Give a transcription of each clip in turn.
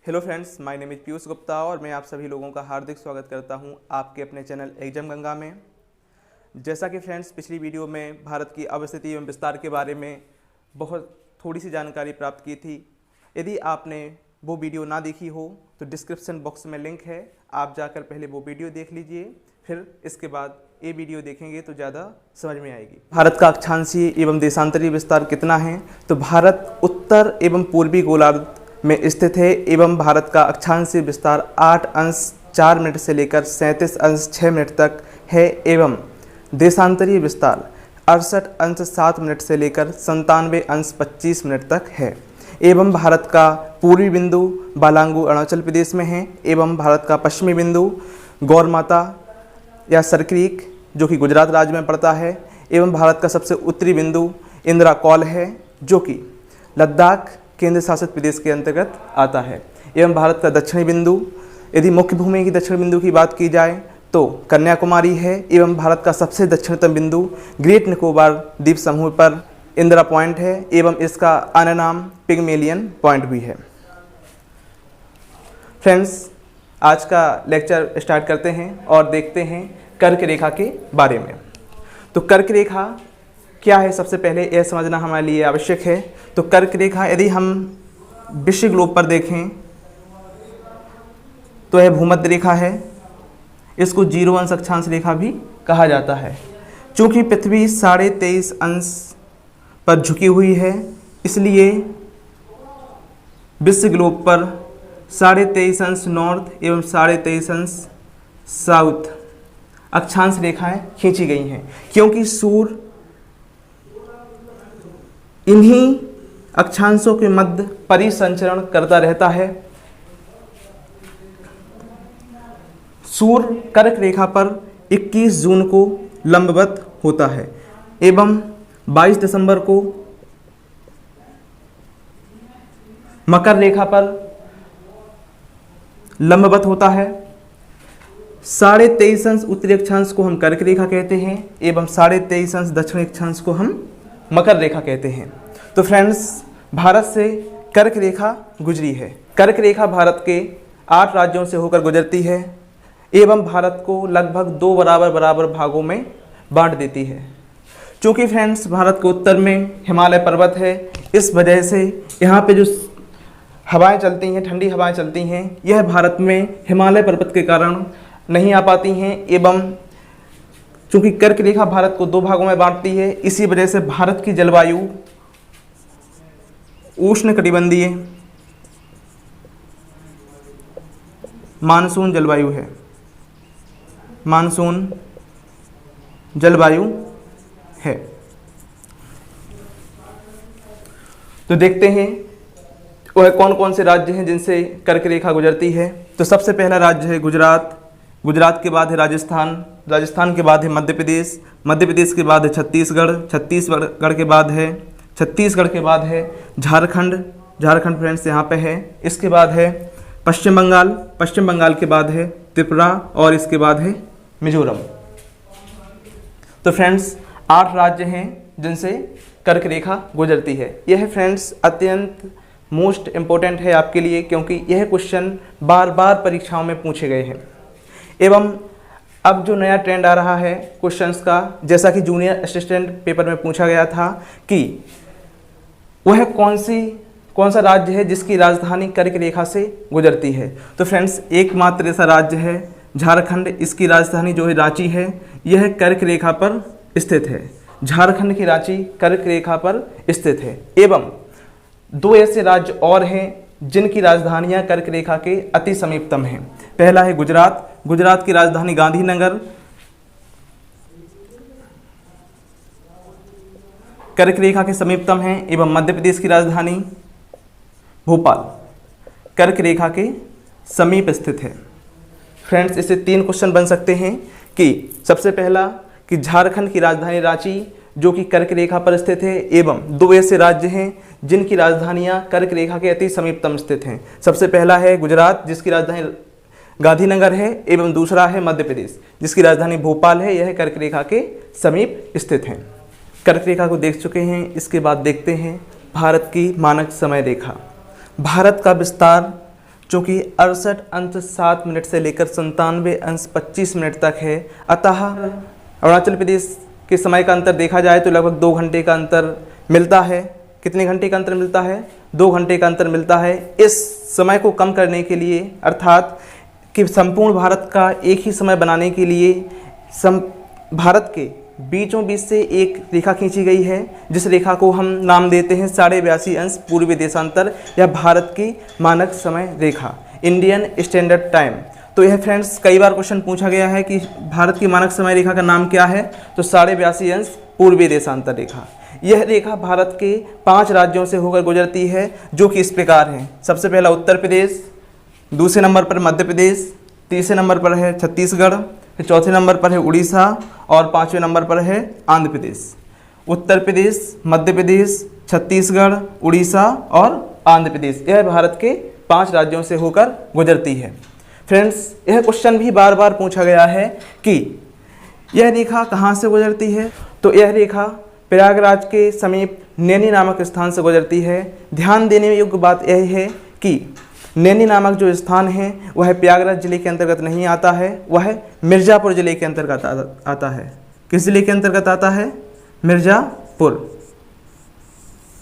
Hello friends, my name is Piyush Gupta और मैं आप सभी लोगों का हार्दिक स्वागत करता हूं आपके अपने चैनल एग्जाम गंगा में। जैसा कि फ्रेंड्स पिछली वीडियो में भारत की अवस्थिति एवं विस्तार के बारे में बहुत थोड़ी सी जानकारी प्राप्त की थी। यदि आपने वो वीडियो ना देखी हो तो डिस्क्रिप्शन बॉक्स में लिंक है, आप जाकर पहले वो वीडियो देख लीजिए, फिर इसके बाद ये वीडियो देखेंगे तो ज़्यादा समझ में आएगी। भारत का अक्षांशीय एवं देशांतरीय विस्तार कितना है, तो भारत उत्तर एवं पूर्वी गोलार्ध में स्थित है एवं भारत का अक्षांशीय विस्तार 8 अंश 4 मिनट से लेकर 37 अंश 6 मिनट तक है एवं देशांतरीय विस्तार 68 अंश 7 मिनट से लेकर 97 अंश 25 मिनट तक है एवं भारत का पूर्वी बिंदु बालांगू अरुणाचल प्रदेश में है एवं भारत का पश्चिमी बिंदु गौरमाता या सरक्रीक जो कि गुजरात राज्य में पड़ता है एवं भारत का सबसे उत्तरी बिंदु इंदिरा कौल है जो कि लद्दाख केंद्र शासित प्रदेश के अंतर्गत आता है एवं भारत का दक्षिणी बिंदु, यदि मुख्य भूमि की दक्षिण बिंदु की बात की जाए तो कन्याकुमारी है एवं भारत का सबसे दक्षिणतम बिंदु ग्रेट निकोबार द्वीप समूह पर इंदिरा पॉइंट है एवं इसका अन्य नाम पिग्मेलियन पॉइंट भी है। फ्रेंड्स, आज का लेक्चर स्टार्ट करते हैं और देखते हैं कर्क रेखा के बारे में। तो कर्क रेखा क्या है, सबसे पहले यह समझना हमारे लिए आवश्यक है। तो कर्क रेखा यदि हम विश्व ग्लोब पर देखें तो यह भूमध्य रेखा है। इसको 0 अंश अक्षांश रेखा भी कहा जाता है। चूँकि पृथ्वी 23.5 अंश पर झुकी हुई है, इसलिए विश्व ग्लोब पर 23.5 अंश नॉर्थ एवं 23.5 अंश साउथ अक्षांश रेखाएं खींची गई हैं, क्योंकि सूर्य इन्हीं अक्षांशों के मध्य परिसंचरण करता रहता है। सूर्य कर्क रेखा पर 21 जून को लंबवत होता है एवं 22 दिसंबर को मकर रेखा पर लंबवत होता है। 23.5 अंश उत्तरी अक्षांश को हम कर्क रेखा कहते हैं एवं 23.5 अंश दक्षिणी अक्षांश को हम मकर रेखा कहते हैं। तो फ्रेंड्स, भारत से कर्क रेखा गुजरी है। कर्क रेखा भारत के 8 राज्यों से होकर गुजरती है एवं भारत को लगभग 2 बराबर भागों में बांट देती है। चूँकि फ्रेंड्स भारत के उत्तर में हिमालय पर्वत है, इस वजह से यहाँ पे जो हवाएं चलती हैं, ठंडी हवाएं चलती हैं, यह भारत में हिमालय पर्वत के कारण नहीं आ पाती हैं एवं चूँकि कर्क रेखा भारत को 2 भागों में बांटती है, इसी वजह से भारत की जलवायु उष्णकटिबंधीय मानसून जलवायु है। मानसून जलवायु है। तो देखते हैं वह कौन कौन से राज्य हैं जिनसे कर्क रेखा गुजरती है। तो सबसे पहला राज्य है गुजरात। गुजरात के बाद है राजस्थान। राजस्थान के बाद है मध्य प्रदेश। मध्य प्रदेश के बाद है छत्तीसगढ़। छत्तीसगढ़ के बाद है झारखंड। झारखंड फ्रेंड्स यहाँ पे है। इसके बाद है पश्चिम बंगाल। पश्चिम बंगाल के बाद है त्रिपुरा और इसके बाद है मिजोरम। तो फ्रेंड्स 8 राज्य हैं जिनसे कर्क रेखा गुजरती है। यह फ्रेंड्स अत्यंत मोस्ट इम्पोर्टेंट है आपके लिए, क्योंकि यह क्वेश्चन बार बार परीक्षाओं में पूछे गए हैं। एवं अब जो नया ट्रेंड आ रहा है क्वेश्चंस का, जैसा कि जूनियर असिस्टेंट पेपर में पूछा गया था कि वह कौन सा राज्य है जिसकी राजधानी कर्क रेखा से गुजरती है। तो फ्रेंड्स एकमात्र ऐसा राज्य है झारखंड। इसकी राजधानी जो है रांची है, यह कर्क रेखा पर स्थित है। झारखंड की रांची कर्क रेखा पर स्थित है। एवं 2 ऐसे राज्य और हैं जिनकी राजधानियां कर्क रेखा के अति समीपतम हैं। पहला है गुजरात। गुजरात की राजधानी गांधीनगर कर्क रेखा के समीपतम है एवं मध्य प्रदेश की राजधानी भोपाल कर्क रेखा के समीप स्थित है। फ्रेंड्स, इससे 3 क्वेश्चन बन सकते हैं कि सबसे पहला कि झारखंड की राजधानी रांची जो कि कर्क रेखा पर स्थित है एवं 2 ऐसे राज्य हैं जिनकी राजधानियां कर्क रेखा के अति समीपतम स्थित हैं। सबसे पहला है गुजरात जिसकी राजधानी गांधीनगर है एवं दूसरा है मध्य प्रदेश जिसकी राजधानी भोपाल है। यह कर्क रेखा के समीप स्थित हैं। कर्क रेखा को देख चुके हैं। इसके बाद देखते हैं भारत की मानक समय रेखा। भारत का विस्तार चूँकि 68 अंश 7 मिनट से लेकर 97 अंश 25 मिनट तक है, अतः अरुणाचल प्रदेश के समय का अंतर देखा जाए तो लगभग 2 घंटे का अंतर मिलता है। कितने घंटे का अंतर मिलता है? 2 घंटे का अंतर मिलता है। इस समय को कम करने के लिए, अर्थात कि संपूर्ण भारत का एक ही समय बनाने के लिए भारत के बीचों बीच से एक रेखा खींची गई है, जिस रेखा को हम नाम देते हैं 82.5 अंश पूर्वी देशांतर या भारत की मानक समय रेखा, इंडियन स्टैंडर्ड टाइम। तो यह फ्रेंड्स कई बार क्वेश्चन पूछा गया है कि भारत की मानक समय रेखा का नाम क्या है, तो 82.5 अंश पूर्वी देशांतर रेखा। यह रेखा भारत के 5 राज्यों से होकर गुजरती है, जो कि इस प्रकार हैं। सबसे पहला उत्तर प्रदेश, दूसरे नंबर पर मध्य प्रदेश, तीसरे नंबर पर है छत्तीसगढ़, फिर चौथे नंबर पर है उड़ीसा और 5वें नंबर पर है आंध्र प्रदेश। उत्तर प्रदेश, मध्य प्रदेश, छत्तीसगढ़, उड़ीसा और आंध्र प्रदेश, यह भारत के 5 राज्यों से होकर गुजरती है। फ्रेंड्स, यह क्वेश्चन भी बार बार पूछा गया है कि यह रेखा कहाँ से गुजरती है, तो यह रेखा प्रयागराज के समीप नैनी नामक स्थान से गुजरती है। ध्यान देने योग्य बात यह है कि नैनी नामक जो स्थान है वह प्रयागराज जिले के अंतर्गत नहीं आता है, वह मिर्ज़ापुर जिले के अंतर्गत आता है। किस जिले के अंतर्गत आता है? मिर्ज़ापुर,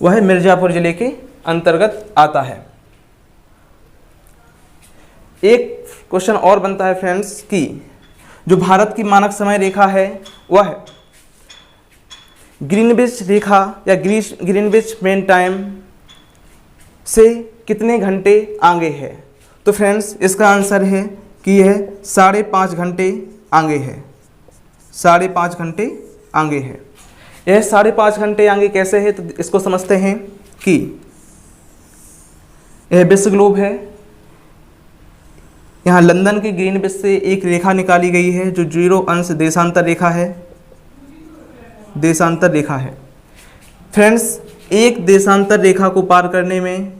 वह मिर्ज़ापुर जिले के अंतर्गत आता है। एक क्वेश्चन और बनता है फ्रेंड्स कि जो भारत की मानक समय रेखा है वह ग्रीनविच रेखा या ग्रीनविच मेन टाइम से कितने घंटे आगे है। तो फ्रेंड्स, इसका आंसर है कि यह 5.5 घंटे आगे है। 5.5 घंटे आगे है। यह 5.5 घंटे आगे कैसे है, तो इसको समझते हैं कि यह विश्व ग्लोब है। यहाँ लंदन के ग्रीनविच से एक रेखा निकाली गई है जो 0 अंश देशांतर रेखा है, देशांतर रेखा है। फ्रेंड्स, एक देशांतर रेखा को पार करने में,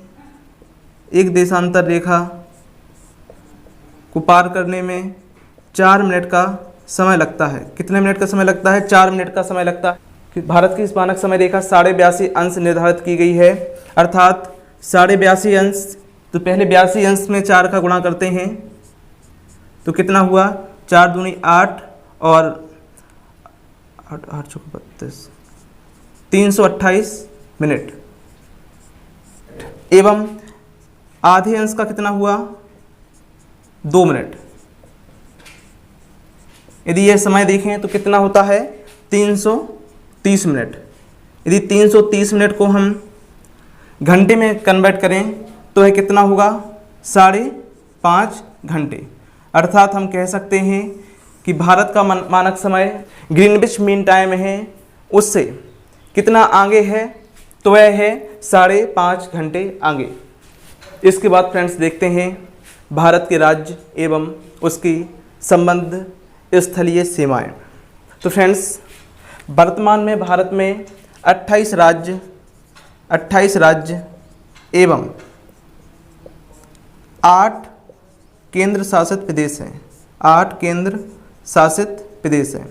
एक देशांतर रेखा को पार करने में 4 मिनट का समय लगता है। कितने मिनट का समय लगता है? 4 मिनट का समय लगता है। भारत की इस मानक समय रेखा 82.5 अंश निर्धारित की गई है, अर्थात 82.5 अंश। तो पहले 82 अंश में 4 का गुणा करते हैं तो कितना हुआ? 4 दूनी 8 और 8 चौके 32, 328 मिनट। एवं आधे अंश का कितना हुआ? 2 मिनट। यदि यह समय देखें तो कितना होता है? 330 मिनट। यदि 330 मिनट को हम घंटे में कन्वर्ट करें तो यह कितना होगा? 5.5 घंटे। अर्थात हम कह सकते हैं कि भारत का मानक समय ग्रीनविच मीन टाइम है, उससे कितना आगे है? तो वह है 5.5 घंटे आगे। इसके बाद फ्रेंड्स देखते हैं भारत के राज्य एवं उसकी संबद्ध स्थलीय सीमाएं। तो फ्रेंड्स, वर्तमान में भारत में 28 राज्य एवं 8 केंद्र शासित प्रदेश हैं। 8 केंद्र शासित प्रदेश हैं।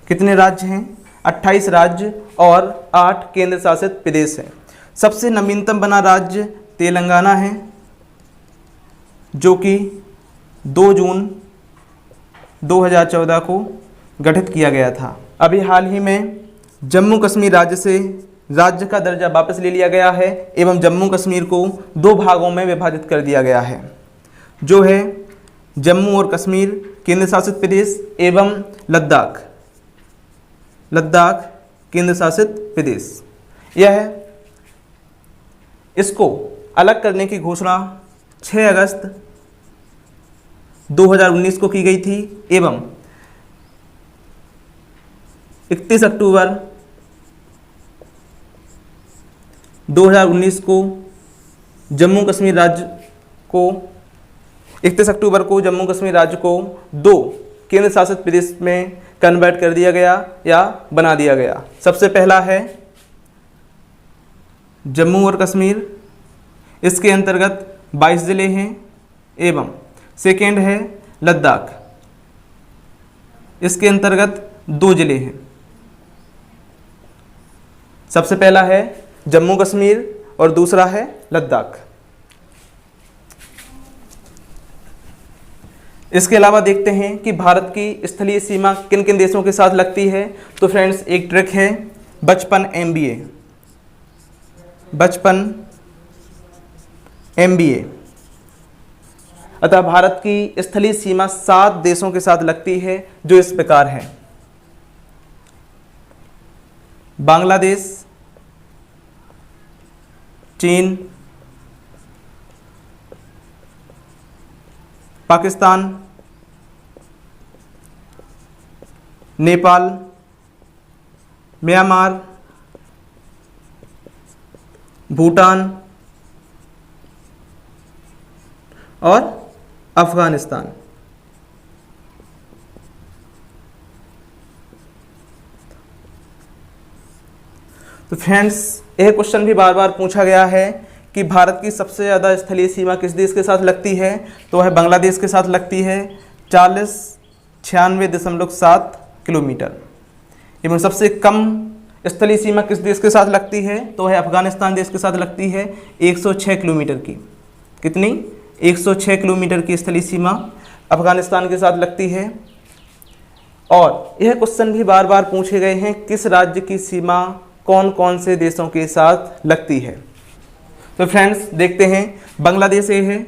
कितने राज्य हैं? 28 राज्य और 8 केंद्र शासित प्रदेश हैं। सबसे नवीनतम बना राज्य तेलंगाना है, जो कि 2 जून 2014 को गठित किया गया था। अभी हाल ही में जम्मू कश्मीर राज्य का दर्जा वापस ले लिया गया है एवं जम्मू कश्मीर को 2 भागों में विभाजित कर दिया गया है, जो है जम्मू और कश्मीर केंद्र शासित प्रदेश एवं लद्दाख केंद्र शासित प्रदेश। इसको अलग करने की घोषणा 6 अगस्त 2019 को की गई थी एवं 31 अक्टूबर 2019 को जम्मू कश्मीर राज्य को 31 अक्टूबर को जम्मू कश्मीर राज्य को 2 केंद्र शासित प्रदेश में कन्वर्ट कर दिया गया या बना दिया गया। सबसे पहला है जम्मू और कश्मीर, इसके अंतर्गत 22 जिले हैं एवं सेकेंड है लद्दाख, इसके अंतर्गत 2 जिले हैं। सबसे पहला है जम्मू कश्मीर और दूसरा है लद्दाख। इसके अलावा देखते हैं कि भारत की स्थलीय सीमा किन किन देशों के साथ लगती है। तो फ्रेंड्स एक ट्रिक है बचपन MBA, बचपन MBA। अतः भारत की स्थलीय सीमा 7 देशों के साथ लगती है, जो इस प्रकार है: बांग्लादेश, चीन, पाकिस्तान, नेपाल, म्यांमार, भूटान और अफगानिस्तान। तो फ्रेंड्स यह क्वेश्चन भी बार बार पूछा गया है कि भारत की सबसे ज़्यादा स्थलीय सीमा किस देश के साथ लगती है। तो वह बांग्लादेश के साथ लगती है 4096.7 किलोमीटर। एवं सबसे कम स्थलीय सीमा किस देश के साथ लगती है। तो वह अफगानिस्तान देश के साथ लगती है 106 किलोमीटर की। कितनी? 106 किलोमीटर की स्थलीय सीमा अफगानिस्तान के साथ लगती है। और यह क्वेश्चन भी बार बार पूछे गए हैं किस राज्य की सीमा कौन कौन से देशों के साथ लगती है। तो फ्रेंड्स देखते हैं बांग्लादेश ये है।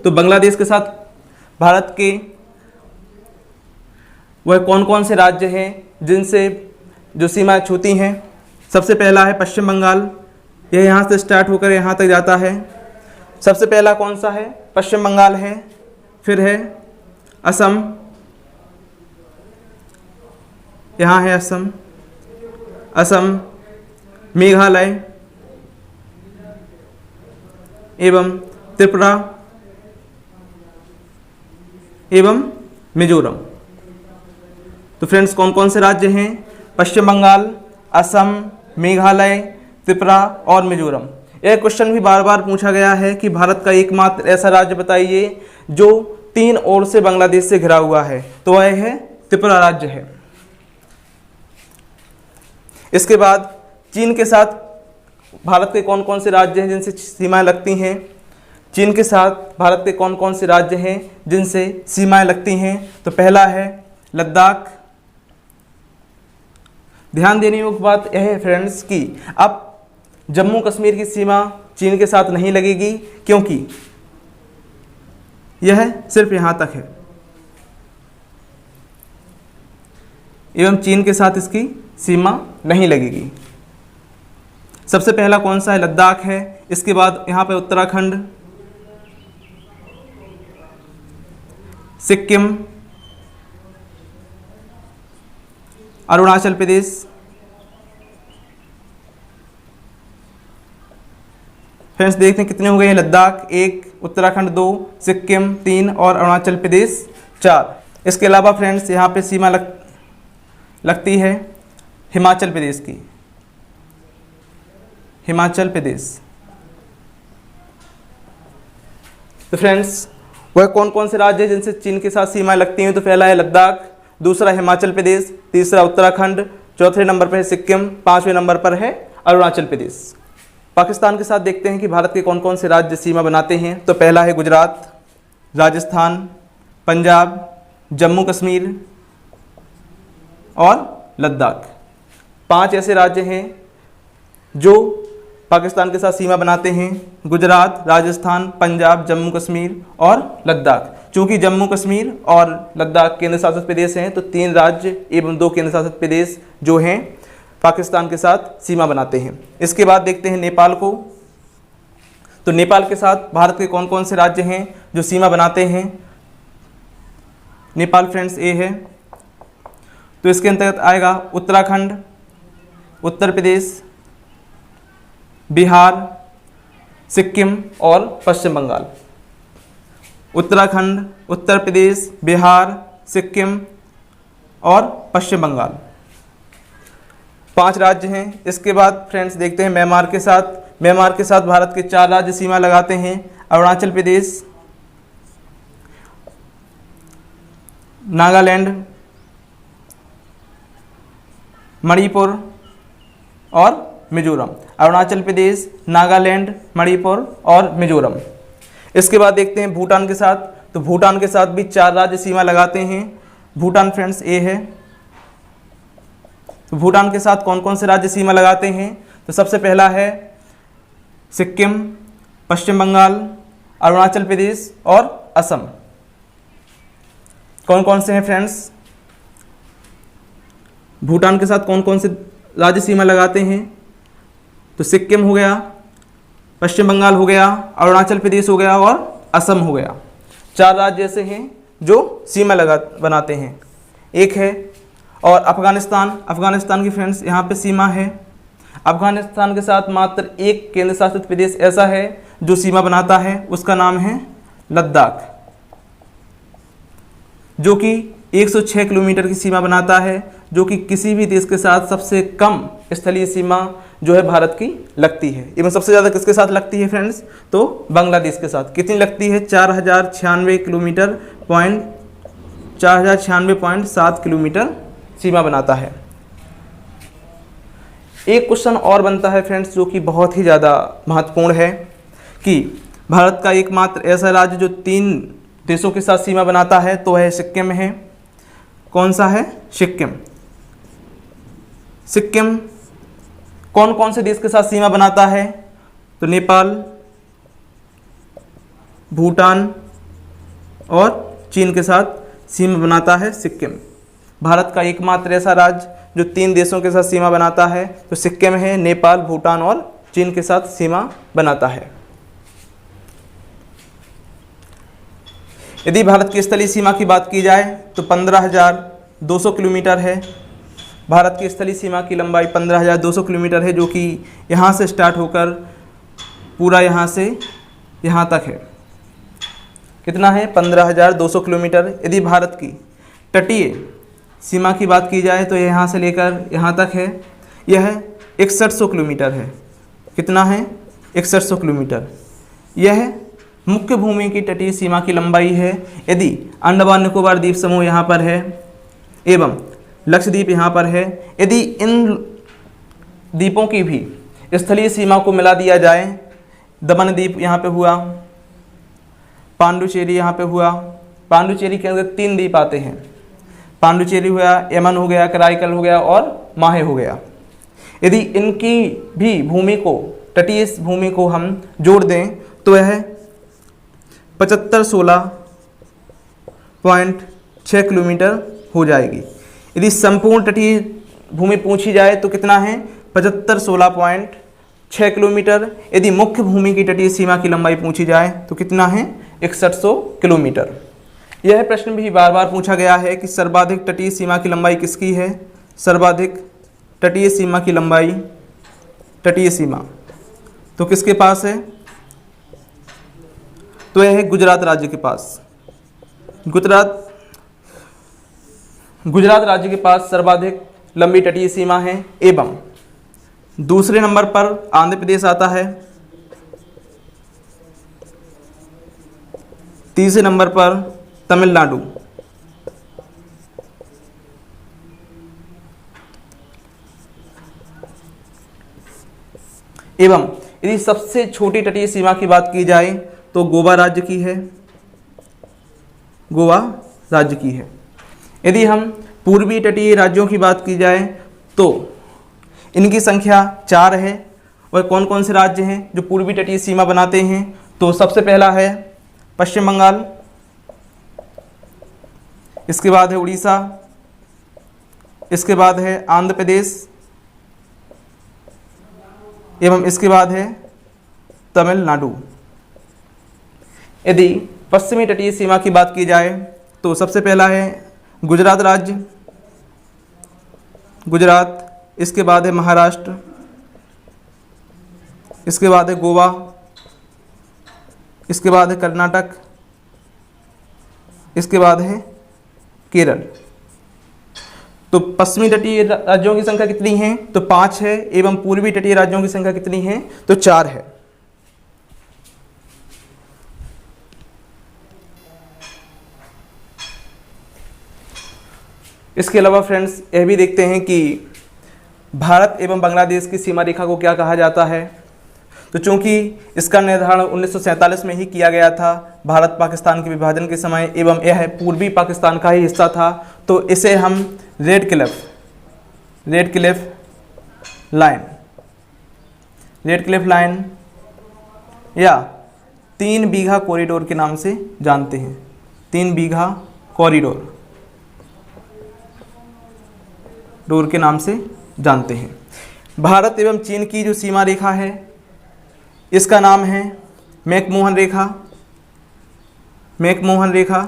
तो बांग्लादेश के साथ भारत के वह कौन कौन से राज्य हैं जिनसे जो सीमा छूती हैं। सबसे पहला है पश्चिम बंगाल। यह यहाँ से स्टार्ट होकर यहाँ तक जाता है। सबसे पहला कौन सा है? पश्चिम बंगाल है। फिर है असम, यहाँ है असम, मेघालय एवं त्रिपुरा एवं मिजोरम। तो फ्रेंड्स कौन कौन से राज्य हैं? पश्चिम बंगाल, असम, मेघालय, त्रिपुरा और मिजोरम। यह क्वेश्चन भी बार बार पूछा गया है कि भारत का एकमात्र ऐसा राज्य बताइए जो 3 ओर से बांग्लादेश से घिरा हुआ है। तो वह है त्रिपुरा राज्य है। इसके बाद चीन के साथ भारत के कौन कौन से राज्य हैं जिनसे सीमाएं लगती हैं। चीन के साथ भारत के कौन कौन से राज्य हैं जिनसे सीमाएं लगती हैं। तो पहला है लद्दाख। ध्यान देने योग्य बात यह है फ्रेंड्स कि अब जम्मू कश्मीर की सीमा चीन के साथ नहीं लगेगी, क्योंकि यह सिर्फ यहाँ तक है एवं चीन के साथ इसकी सीमा नहीं लगेगी। सबसे पहला कौन सा है? लद्दाख है। इसके बाद यहाँ पे उत्तराखंड, सिक्किम, अरुणाचल प्रदेश, फ्रेंड्स देखते हैं कितने हो गए हैं। लद्दाख 1, उत्तराखंड 2, सिक्किम 3 और अरुणाचल प्रदेश 4। इसके अलावा फ्रेंड्स यहाँ पे सीमा लगती है हिमाचल प्रदेश की। हिमाचल प्रदेश। तो फ्रेंड्स वह कौन कौन से राज्य हैं जिनसे चीन के साथ सीमाएं लगती हैं। तो पहला है लद्दाख, दूसरा हिमाचल प्रदेश, तीसरा उत्तराखंड, चौथे नंबर पर है सिक्किम, 5वें नंबर पर है अरुणाचल प्रदेश। पाकिस्तान के साथ देखते हैं कि भारत के कौन कौन से राज्य सीमा बनाते हैं। तो पहला है गुजरात, राजस्थान, पंजाब, जम्मू कश्मीर और लद्दाख। 5 ऐसे राज्य हैं जो पाकिस्तान के साथ सीमा बनाते हैं: गुजरात, राजस्थान, पंजाब, जम्मू कश्मीर और लद्दाख। चूंकि जम्मू कश्मीर और लद्दाख केंद्र शासित प्रदेश हैं, तो 3 राज्य एवं 2 केंद्र शासित प्रदेश जो हैं पाकिस्तान के साथ सीमा बनाते हैं। इसके बाद देखते हैं नेपाल को। तो नेपाल के साथ भारत के कौन कौन से राज्य हैं जो सीमा बनाते हैं। नेपाल फ्रेंड्स ए है। तो इसके अंतर्गत आएगा उत्तराखंड, उत्तर प्रदेश, बिहार, सिक्किम और पश्चिम बंगाल। उत्तराखंड, उत्तर प्रदेश, बिहार, सिक्किम और पश्चिम बंगाल 5 राज्य हैं। इसके बाद फ्रेंड्स देखते हैं म्यांमार के साथ। म्यांमार के साथ भारत के 4 राज्य सीमा लगाते हैं: अरुणाचल प्रदेश, नागालैंड, मणिपुर और मिजोरम, अरुणाचल प्रदेश, नागालैंड, मणिपुर और मिजोरम। इसके बाद देखते हैं भूटान के साथ। तो भूटान के साथ भी 4 राज्य सीमा लगाते हैं। भूटान फ्रेंड्स ए है। तो भूटान के साथ कौन कौन से राज्य सीमा लगाते हैं? तो सबसे पहला है सिक्किम, पश्चिम बंगाल, अरुणाचल प्रदेश और असम। कौन कौन से हैं फ्रेंड्स? भूटान के साथ कौन कौन से राज्य सीमा लगाते हैं? तो सिक्किम हो गया, पश्चिम बंगाल हो गया, अरुणाचल प्रदेश हो गया और असम हो गया। 4 राज्य ऐसे हैं जो सीमा बनाते हैं। एक है और अफगानिस्तान की फ्रेंड्स यहाँ पे सीमा है। अफगानिस्तान के साथ मात्र एक केंद्र शासित प्रदेश ऐसा है जो सीमा बनाता है, उसका नाम है लद्दाख, जो कि 106 किलोमीटर की सीमा बनाता है, जो कि किसी भी देश के साथ सबसे कम स्थलीय सीमा जो है भारत की लगती है। एवं सबसे ज़्यादा किसके साथ लगती है फ्रेंड्स? तो बांग्लादेश के साथ। कितनी लगती है? 4096.7 किलोमीटर सीमा बनाता है। एक क्वेश्चन और बनता है फ्रेंड्स जो कि बहुत ही ज़्यादा महत्वपूर्ण है कि भारत का एकमात्र ऐसा राज्य जो 3 देशों के साथ सीमा बनाता है तो है सिक्किम है। कौन सा है? सिक्किम। सिक्किम कौन कौन से देश के साथ सीमा बनाता है? तो नेपाल, भूटान और चीन के साथ सीमा बनाता है सिक्किम। भारत का एकमात्र ऐसा राज्य जो 3 देशों के साथ सीमा बनाता है तो सिक्किम है, नेपाल, भूटान और चीन के साथ सीमा बनाता है। यदि भारत की स्थलीय सीमा की बात की जाए तो 15,200 किलोमीटर है। भारत की स्थलीय सीमा की लंबाई 15,200 किलोमीटर है, जो कि यहाँ से स्टार्ट होकर पूरा यहाँ से यहाँ तक है। कितना है? 15,200 किलोमीटर। यदि भारत की तटीय सीमा की बात की जाए तो यहाँ से लेकर यहाँ तक है, यह 6100 किलोमीटर है। कितना है? 6100 किलोमीटर। यह मुख्य भूमि की तटीय सीमा की लंबाई है। यदि अंडमान निकोबार द्वीप समूह यहाँ पर है एवं लक्षद्वीप यहाँ पर है, यदि इन द्वीपों की भी स्थलीय सीमा को मिला दिया जाए, दमन द्वीप यहाँ पे हुआ, पांडुचेरी यहाँ पे हुआ। पांडुचेरी के अंदर 3 द्वीप आते हैं। पांडुचेरी हुआ, यमन हो गया, कराईकल हो गया और माहे हो गया। यदि इनकी भी भूमि को, तटीय भूमि को हम जोड़ दें तो यह 7516.6 किलोमीटर हो जाएगी। यदि संपूर्ण तटीय भूमि पूछी जाए तो कितना है? 7516.6 किलोमीटर। यदि मुख्य भूमि की तटीय सीमा की लंबाई पूछी जाए तो कितना है? 6100 किलोमीटर। यह प्रश्न भी बार बार पूछा गया है कि सर्वाधिक तटीय सीमा की लंबाई किसकी है? सर्वाधिक तटीय सीमा की लंबाई, तटीय सीमा तो किसके पास है? तो यह है गुजरात राज्य के पास। गुजरात राज्य के पास सर्वाधिक लंबी तटीय सीमा है। एवं दूसरे नंबर पर आंध्र प्रदेश आता है, तीसरे नंबर पर तमिलनाडु, एवं यदि सबसे छोटी तटीय सीमा की बात की जाए तो गोवा राज्य की है। गोवा राज्य की है। यदि हम पूर्वी तटीय राज्यों की बात की जाए तो इनकी संख्या 4 है। और कौन कौन से राज्य हैं जो पूर्वी तटीय सीमा बनाते हैं? तो सबसे पहला है पश्चिम बंगाल, इसके बाद है उड़ीसा, इसके बाद है आंध्र प्रदेश एवं इसके बाद है तमिलनाडु। यदि पश्चिमी तटीय सीमा की बात की जाए तो सबसे पहला है गुजरात राज्य, गुजरात, इसके बाद है महाराष्ट्र, इसके बाद है गोवा, इसके बाद है कर्नाटक, इसके बाद है केरल। तो पश्चिमी तटीय राज्यों की संख्या कितनी है? तो 5 है। एवं पूर्वी तटीय राज्यों की संख्या कितनी है? तो 4 है। इसके अलावा फ्रेंड्स यह भी देखते हैं कि भारत एवं बांग्लादेश की सीमा रेखा को क्या कहा जाता है? तो चूंकि इसका निर्धारण 1947 में ही किया गया था भारत पाकिस्तान के विभाजन के समय एवं यह पूर्वी पाकिस्तान का ही हिस्सा था, तो इसे हम रेड क्लिफ लाइन या 3 बीघा कॉरिडोर के नाम से जानते हैं। 3 बीघा कॉरिडोर के नाम से जानते हैं। भारत एवं चीन की जो सीमा रेखा है इसका नाम है मैकमोहन रेखा।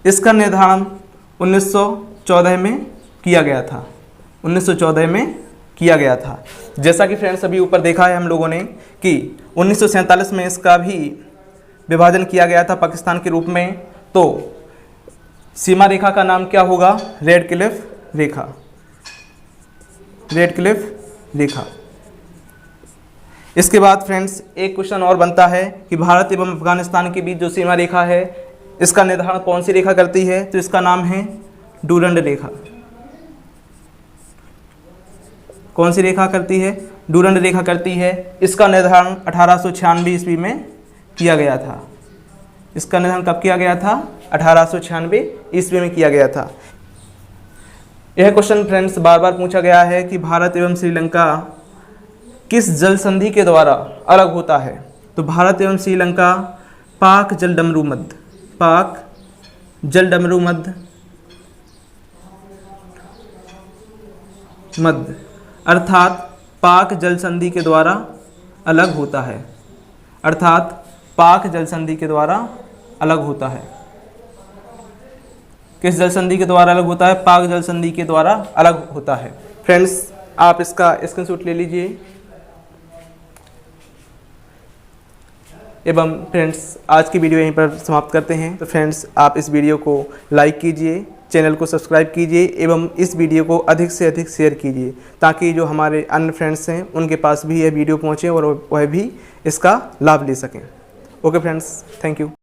इसका निर्धारण 1914 में किया गया था। जैसा कि फ्रेंड्स अभी ऊपर देखा है हम लोगों ने कि 1947 में इसका भी विभाजन किया गया था पाकिस्तान के रूप में। तो सीमा रेखा का नाम क्या होगा? रेड क्लिफ रेखा। इसके बाद फ्रेंड्स एक क्वेश्चन और बनता है कि भारत एवं अफगानिस्तान के बीच जो सीमा रेखा है इसका निर्धारण कौन सी रेखा करती है? तो इसका नाम है डूरंड रेखा। कौन सी रेखा करती है? डूरंड रेखा करती है। इसका निर्धारण 1896 ईस्वी में किया गया था। इसका निर्धारण कब किया गया था? 1896 ईस्वी में किया गया था। यह क्वेश्चन फ्रेंड्स बार बार पूछा गया है कि भारत एवं श्रीलंका किस जल संधि के द्वारा अलग होता है? तो भारत एवं श्रीलंका पाक जलडमरू मध्य अर्थात पाक जल संधि के द्वारा अलग होता है। किस जल संधि के द्वारा अलग होता है? पाक जल संधि के द्वारा अलग होता है। फ्रेंड्स आप इसका स्क्रीनशॉट ले लीजिए। एवं फ्रेंड्स आज की वीडियो यहीं पर समाप्त करते हैं। तो फ्रेंड्स आप इस वीडियो को लाइक कीजिए, चैनल को सब्सक्राइब कीजिए एवं इस वीडियो को अधिक से अधिक शेयर कीजिए ताकि जो हमारे अन्य फ्रेंड्स हैं उनके पास भी यह वीडियो पहुंचे और वह भी इसका लाभ ले सकें। Okay friends, thank you.